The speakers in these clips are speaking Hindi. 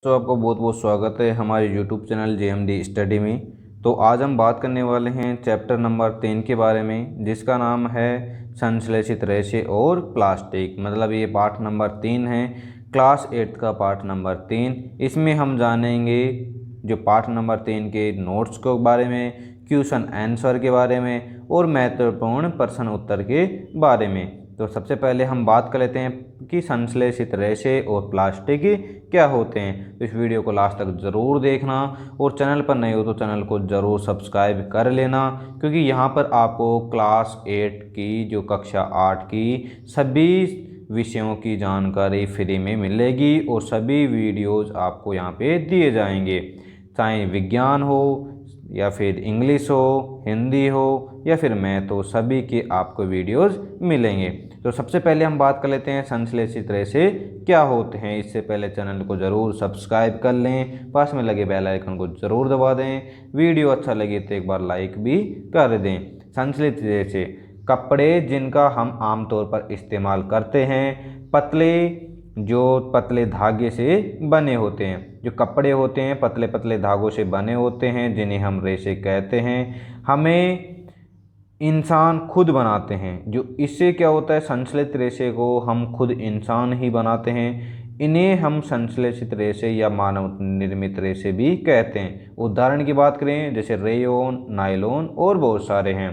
तो आपको बहुत बहुत स्वागत है हमारे यूट्यूब चैनल JMD स्टडी में। तो आज हम बात करने वाले हैं चैप्टर नंबर 3 के बारे में, जिसका नाम है संश्लेषित रेशे और प्लास्टिक। मतलब ये पार्ट नंबर 3 है, क्लास 8 का पार्ट नंबर 3। इसमें हम जानेंगे जो पार्ट नंबर 3 के नोट्स के बारे में, क्वेश्चन आंसर के बारे में और महत्वपूर्ण प्रश्न उत्तर के बारे में। तो सबसे पहले हम बात कर लेते हैं कि संश्लेषित रेशे और प्लास्टिक क्या होते हैं। तो इस वीडियो को लास्ट तक ज़रूर देखना और चैनल पर नए हो तो चैनल को ज़रूर सब्सक्राइब कर लेना, क्योंकि यहाँ पर आपको क्लास 8 की जो कक्षा 8 की सभी विषयों की जानकारी फ्री में मिलेगी और सभी वीडियोज़ आपको यहाँ पे दिए जाएंगे, चाहे विज्ञान हो या फिर इंग्लिश हो, हिंदी हो या फिर मैथ हो, सभी के आपको वीडियोज़ मिलेंगे। तो सबसे पहले हम बात कर लेते हैं संश्लेषित रेशे क्या होते हैं। इससे पहले चैनल को ज़रूर सब्सक्राइब कर लें, पास में लगे बेल आइकन को ज़रूर दबा दें, वीडियो अच्छा लगे तो एक बार लाइक भी कर दें। संश्लेषित रेशे कपड़े जिनका हम आमतौर पर इस्तेमाल करते हैं, पतले धागे से बने होते हैं। जो कपड़े होते हैं पतले पतले धागों से बने होते हैं, जिन्हें हम रेशे कहते हैं। हमें इंसान खुद बनाते हैं। जो इससे क्या होता है, संश्लेषित रेशे को हम खुद इंसान ही बनाते हैं। इन्हें हम संश्लेषित रेशे या मानव निर्मित रेशे भी कहते हैं। उदाहरण की बात करें जैसे रेयोन, नायलॉन और बहुत सारे हैं।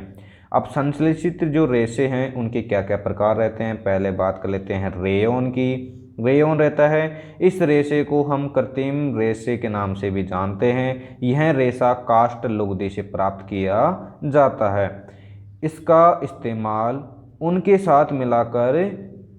अब संश्लेषित जो रेशे हैं उनके क्या क्या प्रकार रहते हैं, पहले बात कर लेते हैं रेयोन की। रेयोन रहता है, इस रेशे को हम कृत्रिम रेशे के नाम से भी जानते हैं। यह रेशा काष्ठ लुगदी से प्राप्त किया जाता है। इसका इस्तेमाल उनके साथ मिलाकर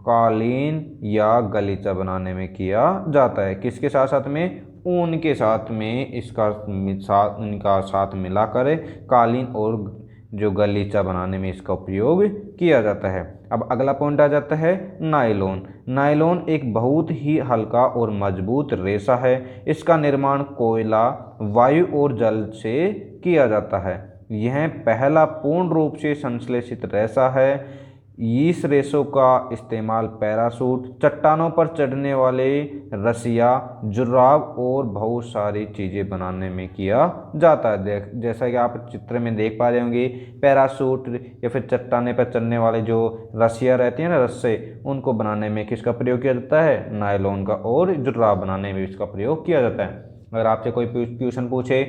कालीन या गलीचा बनाने में किया जाता है। किसके साथ साथ में? ऊन के साथ में इनका साथ मिलाकर कालीन और जो गलीचा बनाने में इसका उपयोग किया जाता है। अब अगला पॉइंट आ जाता है नायलॉन। नायलॉन एक बहुत ही हल्का और मजबूत रेशा है। इसका निर्माण कोयला, वायु और जल से किया जाता है। यह पहला पूर्ण रूप से संश्लेषित रेशा है। इस रेशों का इस्तेमाल पैराशूट, चट्टानों पर चढ़ने वाले रस्सियाँ, जुराब और बहुत सारी चीज़ें बनाने में किया जाता है। जैसा कि आप चित्र में देख पा रहे होंगे, पैराशूट या फिर चट्टाने पर चढ़ने वाले जो रस्सियाँ रहती हैं ना, रस्से, उनको बनाने में किसका प्रयोग किया जाता है? नायलॉन का। और जुराब बनाने में इसका प्रयोग किया जाता है। अगर आपसे कोई क्वेश्चन पूछे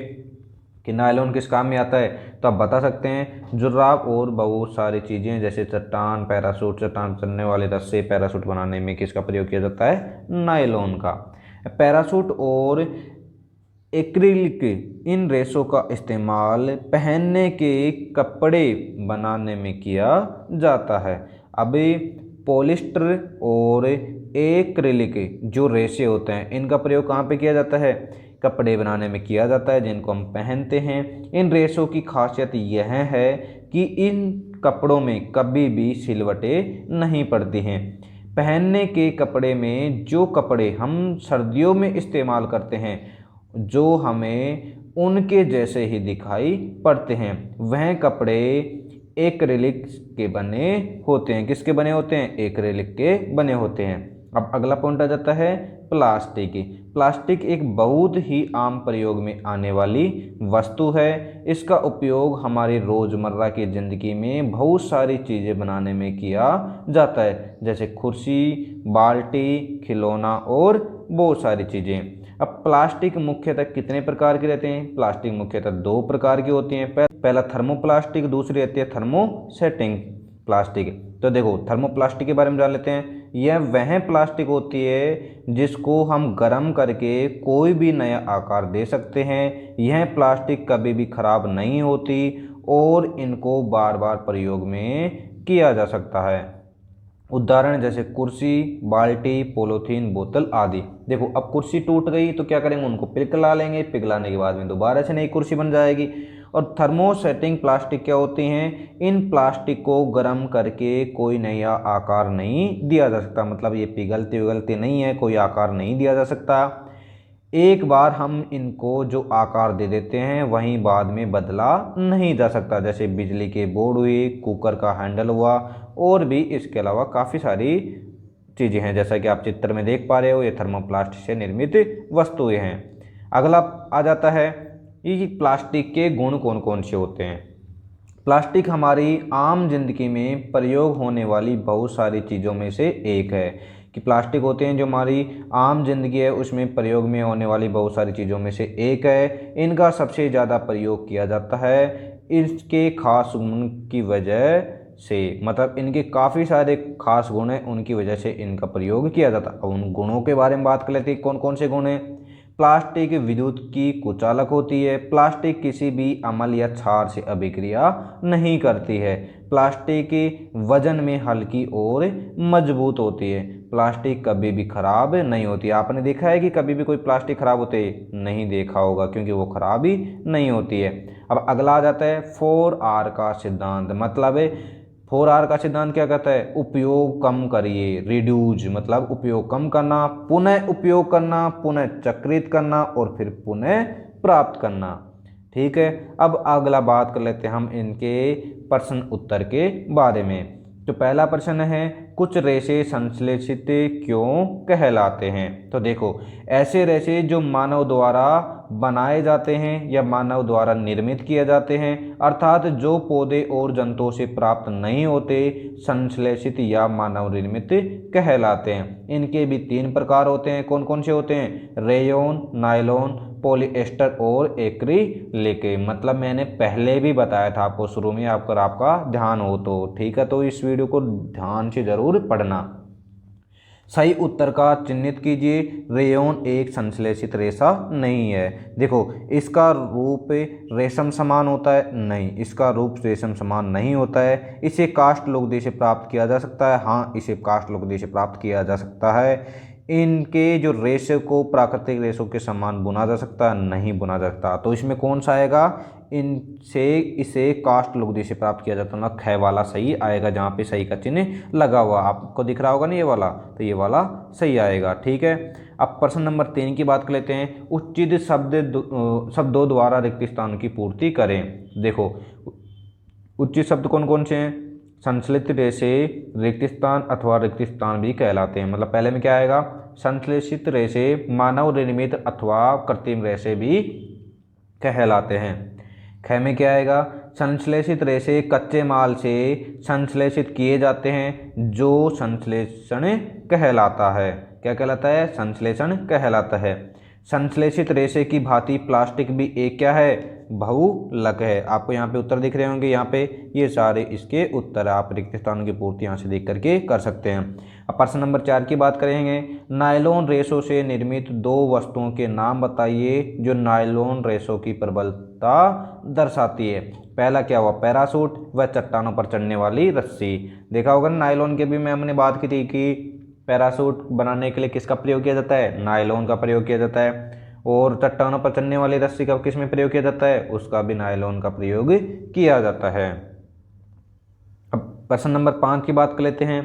कि नायलॉन किस काम में आता है, तो आप बता सकते हैं जुराब और बहुत सारी चीज़ें जैसे चट्टान, पैराशूट, चट्टान चलने वाले रस्से, पैराशूट बनाने में किसका प्रयोग किया जाता है? नायलॉन का। पैराशूट और एक्रिलिक, इन रेशों का इस्तेमाल पहनने के कपड़े बनाने में किया जाता है। अभी पॉलिस्टर और एक्रिलिक जो रेशे होते हैं, इनका प्रयोग कहाँ पे किया जाता है? कपड़े बनाने में किया जाता है, जिनको हम पहनते हैं। इन रेशों की खासियत यह है कि इन कपड़ों में कभी भी सिलवटें नहीं पड़ती हैं। पहनने के कपड़े में जो कपड़े हम सर्दियों में इस्तेमाल करते हैं, जो हमें उनके जैसे ही दिखाई पड़ते हैं, वह कपड़े एक्रिलिक के बने होते हैं। किसके बने होते हैं? एक्रिलिक के बने होते हैं। अब अगला पॉइंट आ जाता है प्लास्टिक। प्लास्टिक एक बहुत ही आम प्रयोग में आने वाली वस्तु है। इसका उपयोग हमारी रोज़मर्रा की ज़िंदगी में बहुत सारी चीज़ें बनाने में किया जाता है, जैसे कुर्सी, बाल्टी, खिलौना और बहुत सारी चीज़ें। अब प्लास्टिक मुख्यतः कितने प्रकार के रहते हैं? प्लास्टिक मुख्यतः 2 प्रकार की होती हैं। पहला थर्मोप्लास्टिक, दूसरी रहती है थर्मोसेटिंग प्लास्टिक। तो देखो थर्मोप्लास्टिक के बारे में जान लेते हैं। यह वह प्लास्टिक होती है जिसको हम गर्म करके कोई भी नया आकार दे सकते हैं। यह प्लास्टिक कभी भी खराब नहीं होती और इनको बार बार प्रयोग में किया जा सकता है। उदाहरण जैसे कुर्सी, बाल्टी, पॉलीथीन, बोतल आदि। देखो अब कुर्सी टूट गई तो क्या करेंगे? उनको पिघला लेंगे, पिघलाने के बाद में दोबारा से नई कुर्सी बन जाएगी। और थर्मोसेटिंग प्लास्टिक क्या होती हैं? इन प्लास्टिक को गर्म करके कोई नया आकार नहीं दिया जा सकता। मतलब ये पिघलते नहीं है, कोई आकार नहीं दिया जा सकता। एक बार हम इनको जो आकार दे देते हैं वहीं बाद में बदला नहीं जा सकता। जैसे बिजली के बोर्ड हुई, कुकर का हैंडल हुआ और भी इसके अलावा काफ़ी सारी चीज़ें हैं। जैसा कि आप चित्र में देख पा रहे हो, ये थर्मोप्लास्ट से निर्मित वस्तुएं हैं। अगला आ जाता है ये प्लास्टिक के गुण कौन कौन से होते हैं। प्लास्टिक हमारी आम जिंदगी में प्रयोग होने वाली बहुत सारी चीज़ों में से एक है कि प्लास्टिक होते हैं जो हमारी आम जिंदगी है उसमें प्रयोग में होने वाली बहुत सारी चीज़ों में से एक है। इनका सबसे ज़्यादा प्रयोग किया जाता है इसके खास गुण की वजह से, मतलब इनके काफ़ी सारे खास गुण हैं, उनकी वजह से इनका प्रयोग किया जाता है। उन गुणों के बारे में बात कर लेते हैं, कौन कौन से गुण हैं। प्लास्टिक विद्युत की कुचालक होती है। प्लास्टिक किसी भी अम्ल या क्षार से अभिक्रिया नहीं करती है। प्लास्टिक वजन में हल्की और मजबूत होती है। प्लास्टिक कभी भी खराब नहीं होती। आपने देखा है कि कभी भी कोई प्लास्टिक खराब होते नहीं देखा होगा, क्योंकि वो खराब ही नहीं होती है। अब अगला आ जाता है 4R का सिद्धांत। मतलब 4R का सिद्धांत क्या कहता है, उपयोग कम करिए, रिड्यूज मतलब उपयोग कम करना, पुनः उपयोग करना, पुनः चक्रित करना और फिर पुनः प्राप्त करना। ठीक है, अब अगला बात कर लेते हैं हम इनके प्रश्न उत्तर के बारे में। तो पहला प्रश्न है, कुछ रेशे संश्लेषित क्यों कहलाते हैं। तो देखो, ऐसे रेशे जो मानव द्वारा बनाए जाते हैं या मानव द्वारा निर्मित किए जाते हैं, अर्थात जो पौधे और जंतुओं से प्राप्त नहीं होते, संश्लेषित या मानव निर्मित कहलाते हैं। इनके भी 3 प्रकार होते हैं। कौन कौन से होते हैं, रेयन, नायलॉन, पॉलिएस्टर और एक्रिलिक। मतलब मैंने पहले भी बताया था आपको शुरू में, अगर आपका ध्यान हो तो। ठीक है, तो इस वीडियो को ध्यान से जरूर पढ़ना। सही उत्तर का चिन्हित कीजिए। रेयन एक संश्लेषित रेशा नहीं है। देखो, इसका रूप रेशम समान होता है, नहीं, इसका रूप रेशम समान नहीं होता है। इसे काष्ठ लुगदी से प्राप्त किया जा सकता है, हाँ, इसे काष्ठ लुगदी से प्राप्त किया जा सकता है। इनके जो रेशे को प्राकृतिक रेशों के समान बुना जा सकता है, नहीं बुना जा सकता। तो इसमें कौन सा आएगा, इसे काष्ठ लुगदी से प्राप्त किया जाता है ना, ख वाला सही आएगा, जहाँ पे सही का चिन्ह लगा हुआ आपको दिख रहा होगा ना, ये वाला, तो ये वाला सही आएगा। ठीक है, अब प्रश्न नंबर 3 की बात कर लेते हैं। उचित शब्दों द्वारा रिक्त स्थान की पूर्ति करें। देखो, उचित शब्द कौन कौन से हैं, संश्लेषित रेशे, रिक्त स्थान अथवा रिक्त स्थान भी कहलाते हैं। मतलब पहले में क्या आएगा, संश्लेषित रेशे मानव निर्मित अथवा कृत्रिम रेशे भी कहलाते हैं। ख में क्या आएगा, संश्लेषित रेशे कच्चे माल से संश्लेषित किए जाते हैं, जो संश्लेषण कहलाता है। क्या कहलाता है, संश्लेषण कहलाता है। संश्लेषित रेशे की भांति प्लास्टिक भी एक क्या है, बहुलक है। आपको यहाँ पे उत्तर दिख रहे होंगे, यहाँ पे ये सारे इसके उत्तर आप रिक्त स्थान की पूर्ति यहाँ से देख करके कर सकते हैं। अब प्रश्न नंबर 4 की बात करेंगे। नायलॉन रेशों से निर्मित 2 वस्तुओं के नाम बताइए जो नायलॉन रेशों की प्रबलता दर्शाती है। पहला क्या हुआ, पैरासूट व चट्टानों पर चढ़ने वाली रस्सी। देखा होगा नायलॉन के भी में हमने बात की थी कि पैरासूट बनाने के लिए किसका प्रयोग किया जाता है, नायलॉन का प्रयोग किया जाता है। और चट्टानों पर चलने वाली रस्सी का किस में प्रयोग किया जाता है, उसका भी नायलॉन का प्रयोग किया जाता है। अब प्रश्न नंबर 5 की बात कर लेते हैं।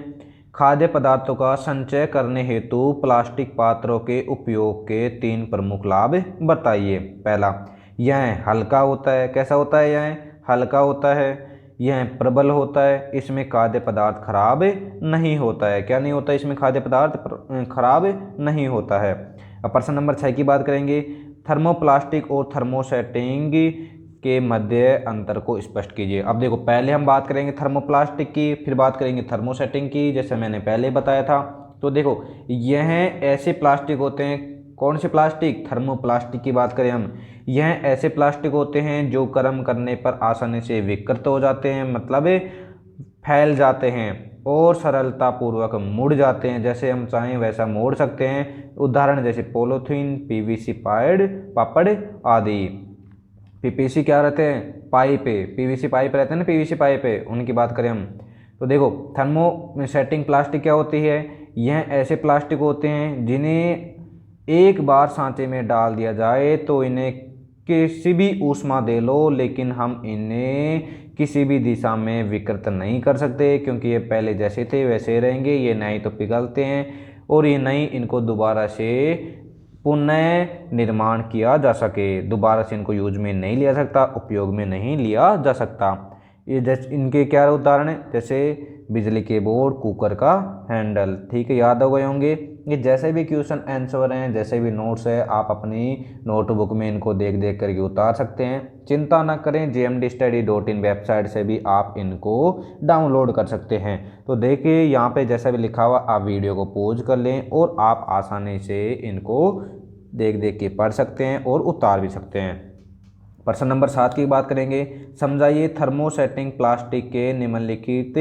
खाद्य पदार्थों का संचय करने हेतु प्लास्टिक पात्रों के उपयोग के 3 प्रमुख लाभ बताइए। पहला, यह हल्का होता है। कैसा होता है, यह हल्का होता है। यह प्रबल होता है। इसमें खाद्य पदार्थ खराब नहीं होता है। क्या नहीं होता, इसमें खाद्य पदार्थ खराब नहीं होता है। अब प्रश्न नंबर 6 की बात करेंगे। थर्मोप्लास्टिक और थर्मोसेटिंग के मध्य अंतर को स्पष्ट कीजिए। अब देखो, पहले हम बात करेंगे थर्मोप्लास्टिक की, फिर बात करेंगे थर्मोसेटिंग की, जैसे मैंने पहले बताया था। तो देखो, यह ऐसे प्लास्टिक होते हैं, कौन से प्लास्टिक, थर्मोप्लास्टिक की बात करें हम, यह ऐसे प्लास्टिक होते हैं जो गर्म करने पर आसानी से विकृत हो जाते हैं, मतलब फैल जाते हैं और सरलतापूर्वक मुड़ जाते हैं। जैसे हम चाहें वैसा मोड़ सकते हैं। उदाहरण जैसे पॉलीथीन, पीवीसी पापड़ आदि। पीपीसी क्या रहते हैं, पाइप, पीवीसी पाइप रहते हैं ना, पीवीसी पाइप, उनकी बात करें हम। तो देखो, थर्मोसेटिंग प्लास्टिक क्या होती है, यह ऐसे प्लास्टिक होते हैं जिन्हें एक बार सांचे में डाल दिया जाए तो इन्हें किसी भी ऊष्मा दे लो, लेकिन हम इन्हें किसी भी दिशा में विकृत नहीं कर सकते, क्योंकि ये पहले जैसे थे वैसे रहेंगे। ये नहीं तो पिघलते हैं और ये नहीं इनको दोबारा से पुनः निर्माण किया जा सके, दोबारा से इनको यूज में नहीं लिया सकता, उपयोग में नहीं लिया जा सकता। ये जैसे इनके क्या उदाहरण है, जैसे बिजली के बोर्ड, कुकर का हैंडल। ठीक है, याद हो गए होंगे। ये जैसे भी क्वेश्चन आंसर हैं, जैसे भी नोट्स है, आप अपनी नोटबुक में इनको देख देख करके उतार सकते हैं। चिंता ना करें, jmdstudy.in वेबसाइट से भी आप इनको डाउनलोड कर सकते हैं। तो देखिए यहाँ पे जैसा भी लिखा हुआ, आप वीडियो को पॉज कर लें और आप आसानी से इनको देख देख के पढ़ सकते हैं और उतार भी सकते हैं। प्रश्न नंबर 7 की बात करेंगे। समझाइए थर्मोसेटिंग प्लास्टिक के निम्नलिखित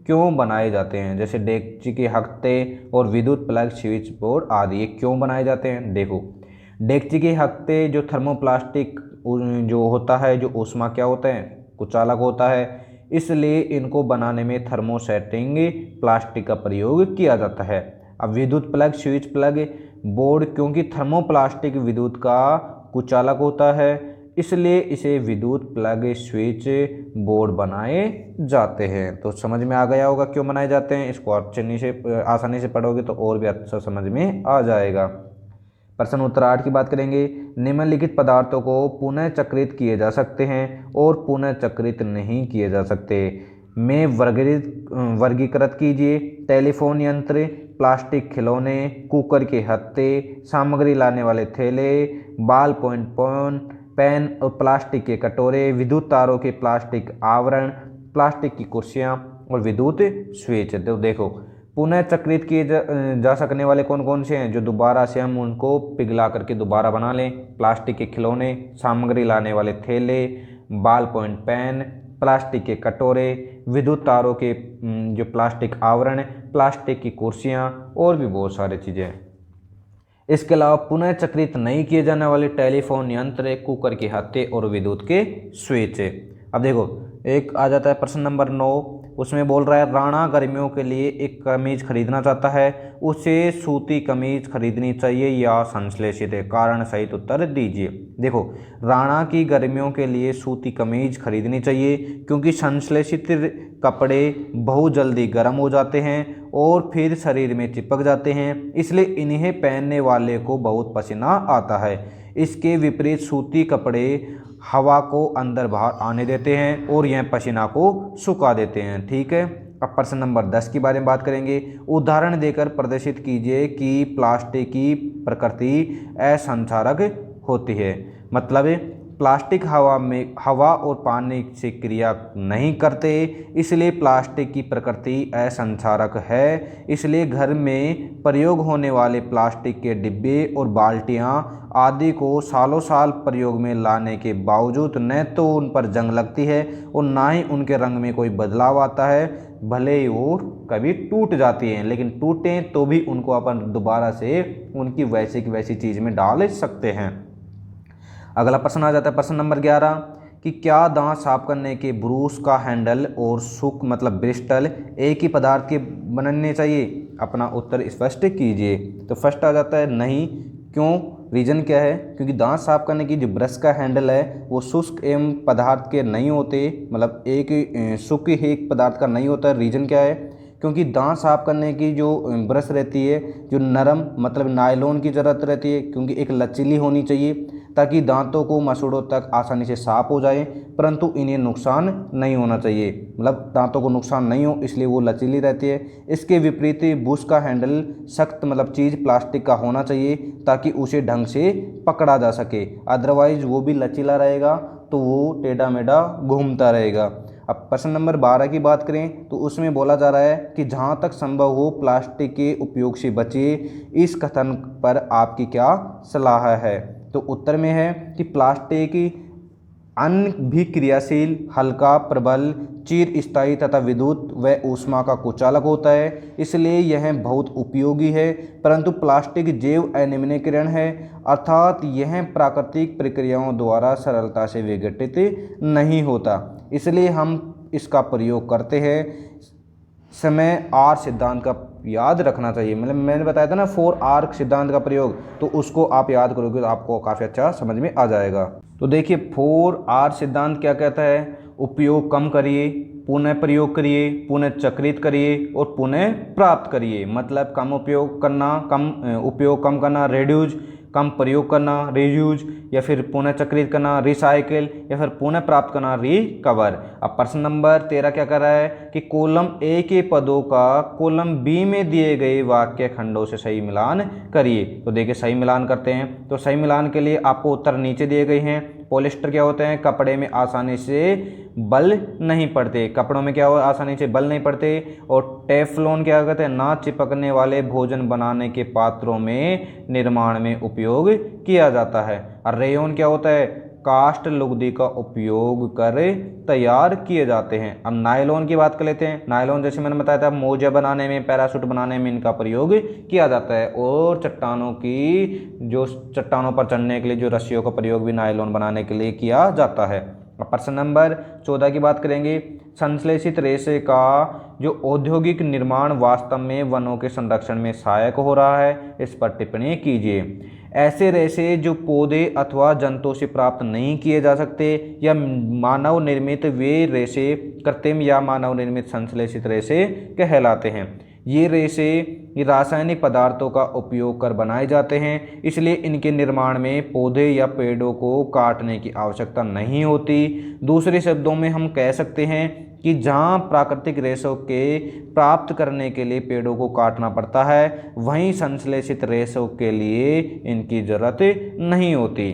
क्यों बनाए जाते हैं। जैसे डेगची के हत्थे और विद्युत प्लग, स्विच बोर्ड आदि, ये क्यों बनाए जाते हैं। देखो, डेगची के हत्थे जो थर्मोप्लास्टिक जो होता है, जो ऊष्मा क्या होता है, कुचालक होता है, इसलिए इनको बनाने में थर्मोसेटिंग प्लास्टिक का प्रयोग किया जाता है। अब विद्युत प्लग, स्विच प्लग बोर्ड, क्योंकि थर्मोप्लास्टिक विद्युत का कुचालक होता है, इसलिए इसे विद्युत प्लग स्विच बोर्ड बनाए जाते हैं। तो समझ में आ गया होगा क्यों बनाए जाते हैं। इसको आप आसानी से पढ़ोगे तो और भी अच्छा समझ में आ जाएगा। प्रश्न उत्तर 8 की बात करेंगे। निम्नलिखित पदार्थों को पुनः चक्रित किए जा सकते हैं और पुनः चक्रित नहीं किए जा सकते। में वर्गीकृत कीजिए। टेलीफोन यंत्र, प्लास्टिक खिलौने, कुकर के हत्थे, सामग्री लाने वाले थैले, बाल पॉइंट पेन और प्लास्टिक के कटोरे, विद्युत तारों के प्लास्टिक आवरण, प्लास्टिक की कुर्सियाँ और विद्युत स्विच। तो देखो, पुनः चक्रित किए जा सकने वाले कौन कौन से हैं, जो दोबारा से हम उनको पिघला करके दोबारा बना लें। प्लास्टिक के खिलौने, सामग्री लाने वाले थैले, बाल पॉइंट पेन, प्लास्टिक के कटोरे, विद्युत तारों के जो प्लास्टिक आवरण, प्लास्टिक की कुर्सियाँ और भी बहुत सारी चीज़ें। इसके अलावा पुनः चक्रित नहीं किए जाने वाले टेलीफोन यंत्र, कुकर के हत्थे और विद्युत के स्विच। अब देखो, एक आ जाता है प्रश्न नंबर 9, उसमें बोल रहा है राणा गर्मियों के लिए एक कमीज खरीदना चाहता है, उसे सूती कमीज खरीदनी चाहिए या संश्लेषित है। कारण सहित उत्तर दीजिए। देखो, राणा की गर्मियों के लिए सूती कमीज खरीदनी चाहिए, क्योंकि संश्लेषित कपड़े बहुत जल्दी गर्म हो जाते हैं और फिर शरीर में चिपक जाते हैं, इसलिए इन्हें पहनने वाले को बहुत पसीना आता है। इसके विपरीत सूती कपड़े हवा को अंदर बाहर आने देते हैं और यह पसीना को सुखा देते हैं। ठीक है, अब प्रश्न नंबर 10 के बारे में बात करेंगे। उदाहरण देकर प्रदर्शित कीजिए कि प्लास्टिक की प्रकृति असंक्षारक होती है। मतलब प्लास्टिक हवा और पानी से क्रिया नहीं करते, इसलिए प्लास्टिक की प्रकृति असंक्षारक है। इसलिए घर में प्रयोग होने वाले प्लास्टिक के डिब्बे और बाल्टियां आदि को सालों साल प्रयोग में लाने के बावजूद न तो उन पर जंग लगती है और ना ही उनके रंग में कोई बदलाव आता है। भले ही वो कभी टूट जाती हैं, लेकिन टूटें तो भी उनको अपन दोबारा से उनकी वैसी की वैसी चीज़ में डाल सकते हैं। अगला प्रश्न आ जाता है प्रश्न नंबर 11 कि क्या दांत साफ करने के ब्रूश का हैंडल और सुक मतलब ब्रिस्टल एक ही पदार्थ के बनने चाहिए। अपना उत्तर स्पष्ट कीजिए। तो फर्स्ट आ जाता है नहीं। क्यों, रीजन क्या है, क्योंकि दांत साफ करने की जो ब्रश का हैंडल है वो शुष्क एवं पदार्थ के नहीं होते, मतलब एक शुष्क एक पदार्थ का नहीं होता। रीजन क्या है, क्योंकि दांत साफ करने की जो ब्रश रहती है जो नरम मतलब नायलॉन की ज़रूरत रहती है, क्योंकि एक लचीली होनी चाहिए ताकि दांतों को मसूड़ों तक आसानी से साफ हो जाए, परंतु इन्हें नुकसान नहीं होना चाहिए, मतलब दांतों को नुकसान नहीं हो, इसलिए वो लचीली रहती है। इसके विपरीत बुश का हैंडल सख्त मतलब चीज़ प्लास्टिक का होना चाहिए ताकि उसे ढंग से पकड़ा जा सके, अदरवाइज वो भी लचीला रहेगा तो वो टेढ़ा मेढ़ा घूमता रहेगा। अब प्रश्न नंबर 12 की बात करें तो उसमें बोला जा रहा है कि जहां तक संभव हो प्लास्टिक के उपयोग से बचिए। इस कथन पर आपकी क्या सलाह है। तो उत्तर में है कि प्लास्टिक अन्य भी क्रियाशील, हल्का, प्रबल, चिर स्थायी तथा विद्युत व ऊष्मा का कुचालक होता है, इसलिए यह बहुत उपयोगी है। परंतु प्लास्टिक जैव अनिम्नीकरण है, अर्थात यह प्राकृतिक प्रक्रियाओं द्वारा सरलता से विघटित नहीं होता, इसलिए हम इसका प्रयोग करते हैं। समय आर सिद्धांत का याद रखना चाहिए, मतलब मैंने बताया था ना 4R सिद्धांत का प्रयोग, तो उसको आप याद करोगे तो आपको काफ़ी अच्छा समझ में आ जाएगा। तो देखिए 4R सिद्धांत क्या कहता है, उपयोग कम करिए, पुनः प्रयोग करिए, पुनः चक्रित करिए और पुनः प्राप्त करिए। मतलब कम उपयोग करना, उपयोग कम करना, रेड्यूज, कम प्रयोग करना रीयूज, या फिर पुनः चक्रित करना रिसाइकिल, या फिर पुनः प्राप्त करना रिकवर। अब प्रश्न नंबर 13 क्या कर रहा है कि कॉलम ए के पदों का कॉलम बी में दिए गए वाक्य खंडों से सही मिलान करिए। तो देखिए सही मिलान करते हैं। तो सही मिलान के लिए आपको उत्तर नीचे दिए गए हैं। पॉलिस्टर क्या होते हैं, कपड़े में आसानी से बल नहीं पड़ते, कपड़ों में क्या हो आसानी से बल नहीं पड़ते। और टेफ्लॉन क्या कहते हैं, ना चिपकने वाले भोजन बनाने के पात्रों में निर्माण में उपयोग किया जाता है। और रेयन क्या होता है, कास्ट लुगदी का उपयोग कर तैयार किए जाते हैं। अब नायलॉन की बात कर लेते हैं। नायलॉन जैसे मैंने बताया था मोजा बनाने में, पैराशूट बनाने में इनका प्रयोग किया जाता है। और चट्टानों पर चढ़ने के लिए जो रस्सियों का प्रयोग भी नायलॉन बनाने के लिए किया जाता है। अब प्रश्न नंबर 14 की बात करेंगे। संश्लेषित रेशे का जो औद्योगिक निर्माण वास्तव में वनों के संरक्षण में सहायक हो रहा है, इस पर टिप्पणी कीजिए। ऐसे रेशे जो पौधे अथवा जंतुओं से प्राप्त नहीं किए जा सकते या मानव निर्मित, वे रेशे कृत्रिम या मानव निर्मित संश्लेषित रेशे कहलाते हैं। ये रेशे रासायनिक पदार्थों का उपयोग कर बनाए जाते हैं, इसलिए इनके निर्माण में पौधे या पेड़ों को काटने की आवश्यकता नहीं होती। दूसरे शब्दों में हम कह सकते हैं कि जहाँ प्राकृतिक रेशों के प्राप्त करने के लिए पेड़ों को काटना पड़ता है, वहीं संश्लेषित रेशों के लिए इनकी ज़रूरत नहीं होती।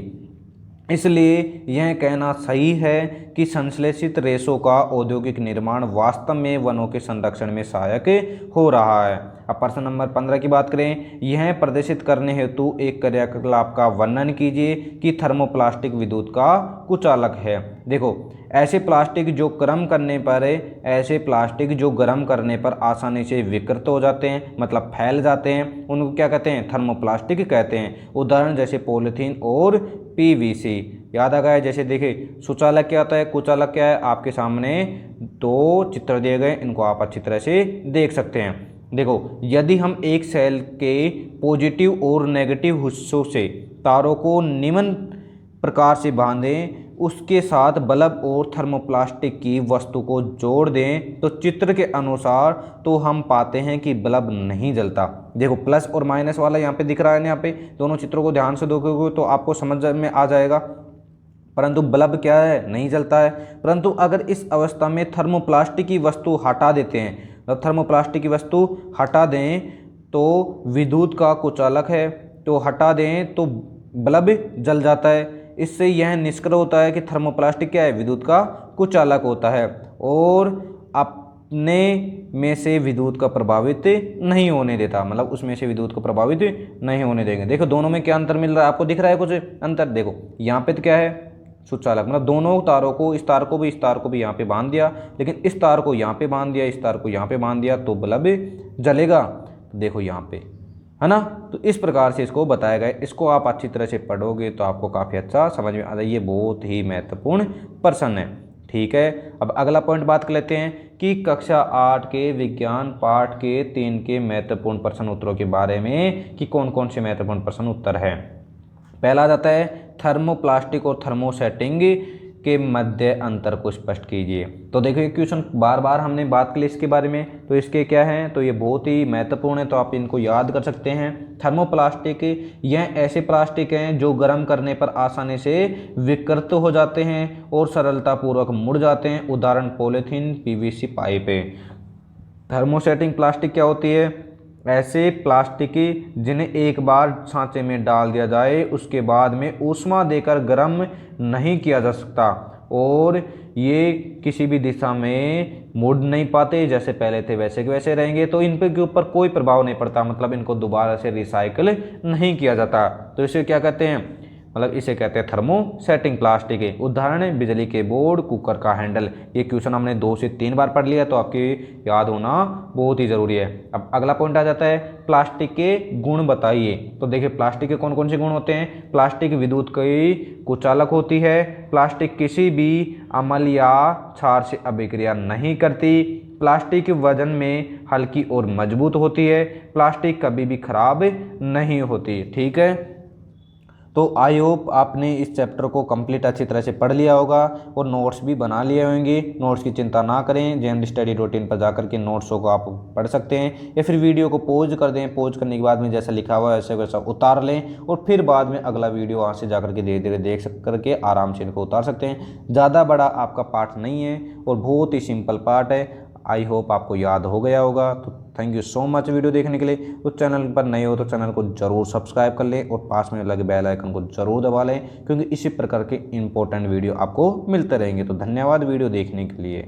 इसलिए यह कहना सही है कि संश्लेषित रेशों का औद्योगिक निर्माण वास्तव में वनों के संरक्षण में सहायक हो रहा है। अब प्रश्न नंबर 15 की बात करें। यह प्रदर्शित करने हेतु एक क्रियाकलाप का वर्णन कीजिए कि थर्मोप्लास्टिक विद्युत का कुचालक है। देखो ऐसे प्लास्टिक जो गर्म करने पर आसानी से विकृत हो जाते हैं, मतलब फैल जाते हैं, उनको क्या कहते हैं, थर्मोप्लास्टिक कहते हैं। उदाहरण जैसे पॉलीथीन और पीवीसी। याद आ गया। जैसे देखिए सुचालक क्या होता है, कुचालक क्या है, आपके सामने दो चित्र दिए गए, इनको आप अच्छी तरह से देख सकते हैं। देखो यदि हम एक सेल के पॉजिटिव और नेगेटिव हिस्सों से तारों को निम्न प्रकार से बांधें, उसके साथ बल्ब और थर्मोप्लास्टिक की वस्तु को जोड़ दें, तो चित्र के अनुसार तो हम पाते हैं कि बल्ब नहीं जलता। देखो प्लस और माइनस वाला यहाँ पे दिख रहा है ना, यहाँ पे दोनों चित्रों को ध्यान से देखोगे तो आपको समझ में आ जाएगा। परंतु बल्ब क्या है, नहीं जलता है। परंतु अगर इस अवस्था में थर्मोप्लास्टिक की वस्तु हटा देते हैं, तो थर्मोप्लास्टिक की वस्तु हटा दें तो विद्युत का कुचालक है, तो हटा दें तो बल्ब जल जाता है। इससे यह निष्कर्ष होता है कि थर्मोप्लास्टिक क्या है, विद्युत का कुचालक होता है और अपने में से विद्युत का प्रभावित नहीं होने देता, मतलब उसमें से विद्युत को प्रभावित नहीं होने देंगे। देखो दोनों में क्या अंतर मिल रहा है, आपको दिख रहा है कुछ अंतर। देखो यहाँ पे तो क्या है, सुचालक, मतलब दोनों तारों को, इस तार को भी यहाँ पे बांध दिया, लेकिन इस तार को यहाँ पे बांध दिया, इस तार को यहाँ पे बांध दिया, तो बल्ब जलेगा। देखो यहाँ पे है ना। तो इस प्रकार से इसको बताया गया। इसको आप अच्छी तरह से पढ़ोगे तो आपको काफ़ी अच्छा समझ में आ जाए। ये बहुत ही महत्वपूर्ण प्रश्न है। ठीक है, अब अगला पॉइंट बात कर लेते हैं कि कक्षा 8 के विज्ञान पाठ के 3 के महत्वपूर्ण प्रश्न उत्तरों के बारे में कि कौन कौन से महत्वपूर्ण प्रश्न उत्तर है। पहला आ जाता है थर्मोप्लास्टिक और थर्मोसेटिंग के मध्य अंतर को स्पष्ट कीजिए। तो देखो ये क्वेश्चन बार बार हमने बात की इसके बारे में, तो इसके क्या हैं, तो ये बहुत ही महत्वपूर्ण है, तो आप इनको याद कर सकते हैं। थर्मोप्लास्टिक यह ऐसे प्लास्टिक हैं जो गर्म करने पर आसानी से विकृत हो जाते हैं और सरलतापूर्वक मुड़ जाते हैं। उदाहरण polythene, PVC pipe. Thermosetting plastic क्या होती है, ऐसे प्लास्टिक जिन्हें एक बार सांचे में डाल दिया जाए उसके बाद में ऊष्मा देकर गर्म नहीं किया जा सकता और ये किसी भी दिशा में मुड़ नहीं पाते, जैसे पहले थे वैसे के वैसे रहेंगे, तो इन पे के ऊपर कोई प्रभाव नहीं पड़ता, मतलब इनको दोबारा से रिसाइकिल नहीं किया जाता। तो इसे क्या कहते हैं, मतलब इसे कहते हैं थर्मोसेटिंग प्लास्टिक है। उदाहरण है बिजली के बोर्ड, कुकर का हैंडल। ये क्वेश्चन हमने 2 से 3 बार पढ़ लिया, तो आपके याद होना बहुत ही ज़रूरी है। अब अगला पॉइंट आ जाता है प्लास्टिक के गुण बताइए। तो देखिए प्लास्टिक के कौन कौन से गुण होते हैं। प्लास्टिक विद्युत की कुचालक होती है। प्लास्टिक किसी भी अम्ल या क्षार से अभिक्रिया नहीं करती। प्लास्टिक वजन में हल्की और मजबूत होती है। प्लास्टिक कभी भी खराब नहीं होती। ठीक है, तो आई होप आपने इस चैप्टर को कंप्लीट अच्छी तरह से पढ़ लिया होगा और नोट्स भी बना लिए होंगे। नोट्स की चिंता ना करें, JMD स्टडी रूटीन पर जाकर के नोट्सों को आप पढ़ सकते हैं या फिर वीडियो को पॉज कर दें। पॉज करने के बाद में जैसा लिखा हुआ है वैसे वैसा उतार लें और फिर बाद में अगला वीडियो वहाँ से जाकर के धीरे धीरे देख करके आराम से इनको उतार सकते हैं। ज़्यादा बड़ा आपका पार्ट नहीं है और बहुत ही सिंपल पार्ट है। आई होप आपको याद हो गया होगा। तो thank you so much video देखने के लिए। तो चैनल पर नए हो तो चैनल को ज़रूर सब्सक्राइब कर लें और पास में लगे बेल आइकन को ज़रूर दबा लें, क्योंकि इसी प्रकार के इंपॉर्टेंट वीडियो आपको मिलते रहेंगे। तो धन्यवाद वीडियो देखने के लिए।